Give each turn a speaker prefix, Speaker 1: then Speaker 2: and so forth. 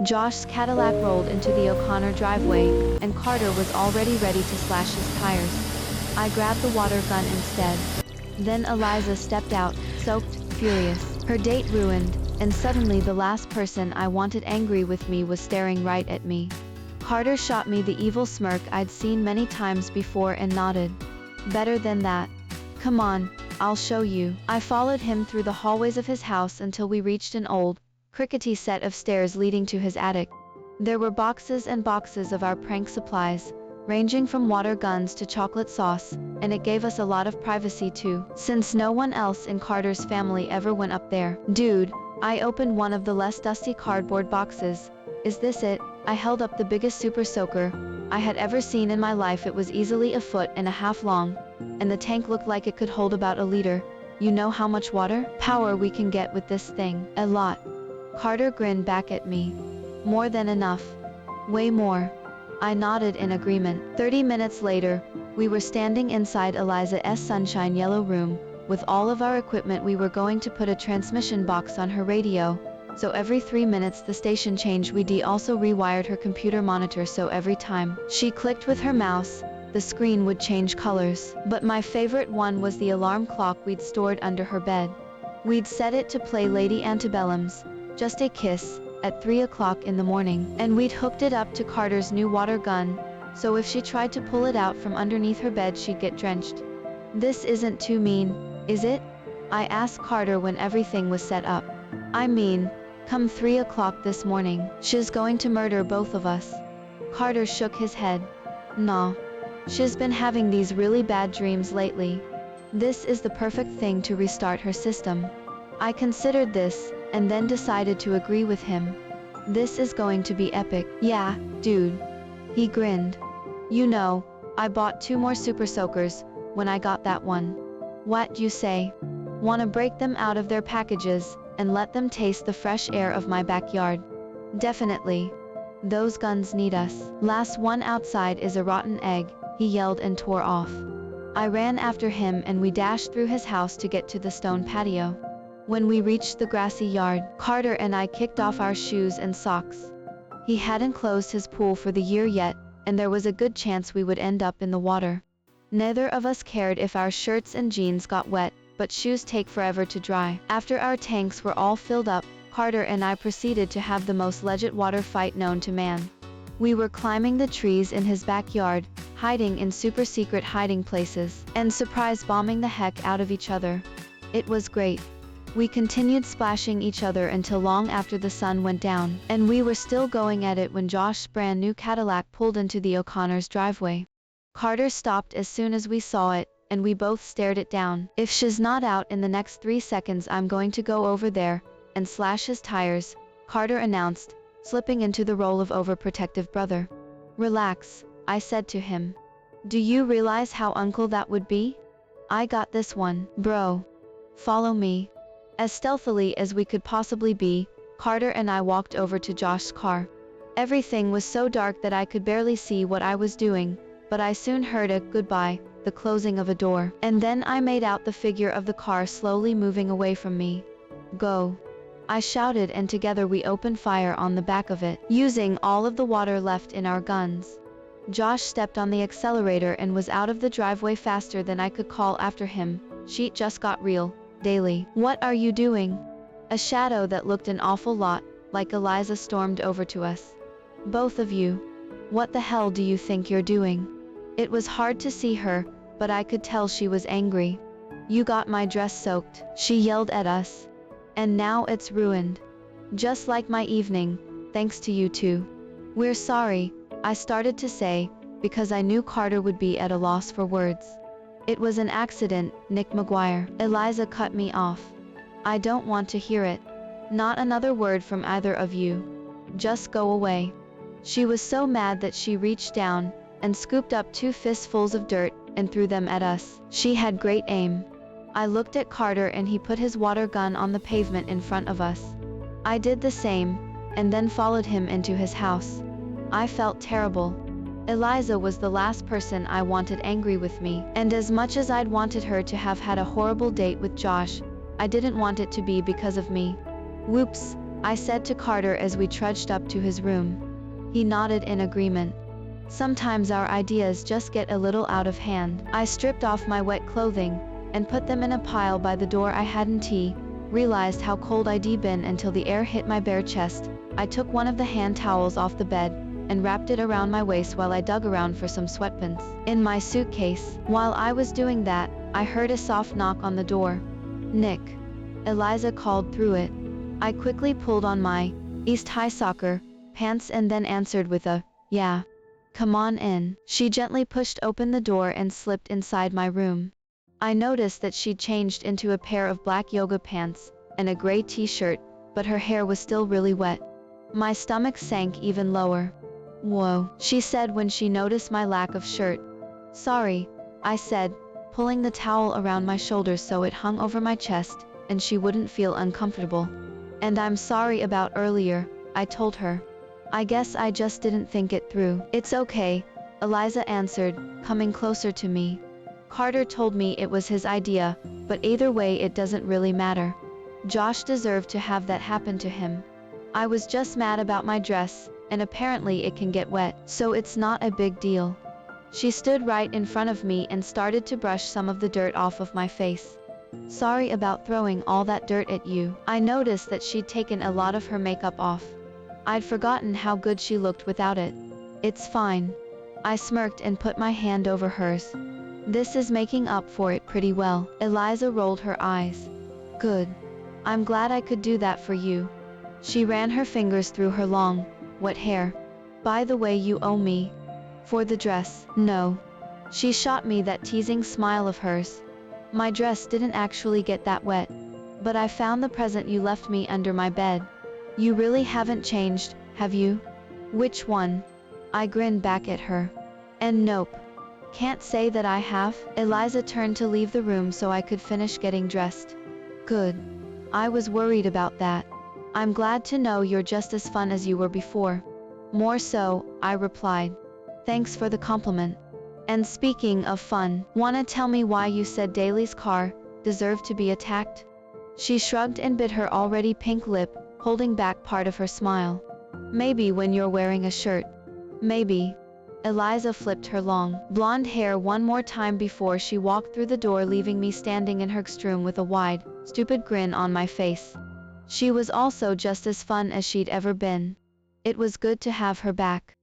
Speaker 1: Josh's Cadillac rolled into the O'Connor driveway, and Carter was already ready to slash his tires. I grabbed the water gun instead. Then Eliza stepped out, soaked, furious. Her date ruined, and suddenly the last person I wanted angry with me was staring right at me. Carter shot me the evil smirk I'd seen many times before and nodded. Better than that. Come on, I'll show you. I followed him through the hallways of his house until we reached an old, crickety set of stairs leading to his attic. There were boxes and boxes of our prank supplies, ranging from water guns to chocolate sauce, and it gave us a lot of privacy too, since no one else in Carter's family ever went up there. Dude, I opened one of the less dusty cardboard boxes. Is this it? I held up the biggest super soaker I had ever seen in my life. It was easily 1.5 feet long, and the tank looked like it could hold about a liter. You know how much water power we can get with this thing? A lot. Carter grinned back at me. More than enough. Way more. I nodded in agreement. 30 minutes later, we were standing inside Eliza's sunshine yellow room. With all of our equipment, we were going to put a transmission box on her radio, so every 3 minutes the station changed. We also rewired her computer monitor, so every time she clicked with her mouse, the screen would change colors. But my favorite one was the alarm clock we'd stored under her bed. We'd set it to play Lady Antebellum's Just a Kiss at 3 o'clock in the morning, and we'd hooked it up to Carter's new water gun, so if she tried to pull it out from underneath her bed she'd get drenched. This isn't too mean, is it? I asked Carter when everything was set up. I mean, come 3 o'clock this morning, she's going to murder both of us. Carter shook his head. Nah. She's been having these really bad dreams lately. This is the perfect thing to restart her system. I considered this, and then decided to agree with him. This is going to be epic. Yeah, dude. He grinned. You know, I bought 2 more super soakers when I got that one. What you say? Wanna break them out of their packages and let them taste the fresh air of my backyard? Definitely. Those guns need us. Last one outside is a rotten egg, he yelled and tore off. I ran after him and we dashed through his house to get to the stone patio. When we reached the grassy yard, Carter and I kicked off our shoes and socks. He hadn't closed his pool for the year yet, and there was a good chance we would end up in the water. Neither of us cared if our shirts and jeans got wet, but shoes take forever to dry. After our tanks were all filled up, Carter and I proceeded to have the most legit water fight known to man. We were climbing the trees in his backyard, hiding in super secret hiding places, and surprise bombing the heck out of each other. It was great. We continued splashing each other until long after the sun went down, and we were still going at it when Josh's brand new Cadillac pulled into the O'Connor's driveway. Carter stopped as soon as we saw it, and we both stared it down. If she's not out in the next 3 seconds, I'm going to go over there and slash his tires, Carter announced, slipping into the role of overprotective brother. Relax, I said to him. Do you realize how uncle that would be? I got this one, bro. Follow me. As stealthily as we could possibly be, Carter and I walked over to Josh's car. Everything was so dark that I could barely see what I was doing, but I soon heard a goodbye, the closing of a door, and then I made out the figure of the car slowly moving away from me. Go. I shouted, and together we opened fire on the back of it, using all of the water left in our guns. Josh stepped on the accelerator and was out of the driveway faster than I could call after him. Shit just got real. Daily. What are you doing? A shadow that looked an awful lot like Eliza stormed over to us. Both of you. What the hell do you think you're doing? It was hard to see her, but I could tell she was angry. You got my dress soaked, she yelled at us. And now it's ruined. Just like my evening, thanks to you two. We're sorry, I started to say, because I knew Carter would be at a loss for words. It was an accident, Nick McGuire. Eliza cut me off. I don't want to hear it. Not another word from either of you. Just go away. She was so mad that she reached down and scooped up 2 fistfuls of dirt and threw them at us. She had great aim. I looked at Carter and he put his water gun on the pavement in front of us. I did the same, and then followed him into his house. I felt terrible. Eliza was the last person I wanted angry with me, and as much as I'd wanted her to have had a horrible date with Josh, I didn't want it to be because of me. Whoops, I said to Carter as we trudged up to his room. He nodded in agreement. Sometimes our ideas just get a little out of hand. I stripped off my wet clothing and put them in a pile by the door. I hadn't realized how cold I'd been until the air hit my bare chest. I took one of the hand towels off the bed and wrapped it around my waist while I dug around for some sweatpants in my suitcase. While I was doing that, I heard a soft knock on the door. "Nick," Eliza called through it. I quickly pulled on my East-high soccer pants and then answered with a, "Yeah. Come on in." She gently pushed open the door and slipped inside my room. I noticed that she'd changed into a pair of black yoga pants and a gray t-shirt, but her hair was still really wet. My stomach sank even lower. "Whoa," she said when she noticed my lack of shirt. "Sorry," I said, pulling the towel around my shoulders so it hung over my chest and she wouldn't feel uncomfortable. "And I'm sorry about earlier," I told her. "I guess I just didn't think it through." "It's okay," Eliza answered, coming closer to me. "Carter told me it was his idea, but either way it doesn't really matter. Josh deserved to have that happen to him. I was just mad about my dress, and apparently it can get wet, so it's not a big deal." She stood right in front of me and started to brush some of the dirt off of my face. "Sorry about throwing all that dirt at you." I noticed that she'd taken a lot of her makeup off. I'd forgotten how good she looked without it. "It's fine." I smirked and put my hand over hers. "This is making up for it pretty well." Eliza rolled her eyes. "Good. I'm glad I could do that for you." She ran her fingers through her long, wet hair. "By the way, you owe me for the dress." "No." She shot me that teasing smile of hers. "My dress didn't actually get that wet. But I found the present you left me under my bed. You really haven't changed, have you?" "Which one?" I grinned back at her. "And nope. Can't say that I have." Eliza turned to leave the room so I could finish getting dressed. "Good. I was worried about that. I'm glad to know you're just as fun as you were before." "More so," I replied. "Thanks for the compliment. And speaking of fun, wanna tell me why you said Daly's car deserved to be attacked?" She shrugged and bit her already pink lip, holding back part of her smile. "Maybe when you're wearing a shirt. Maybe." Eliza flipped her long, blonde hair one more time before she walked through the door, leaving me standing in her room with a wide, stupid grin on my face. She was also just as fun as she'd ever been. It was good to have her back.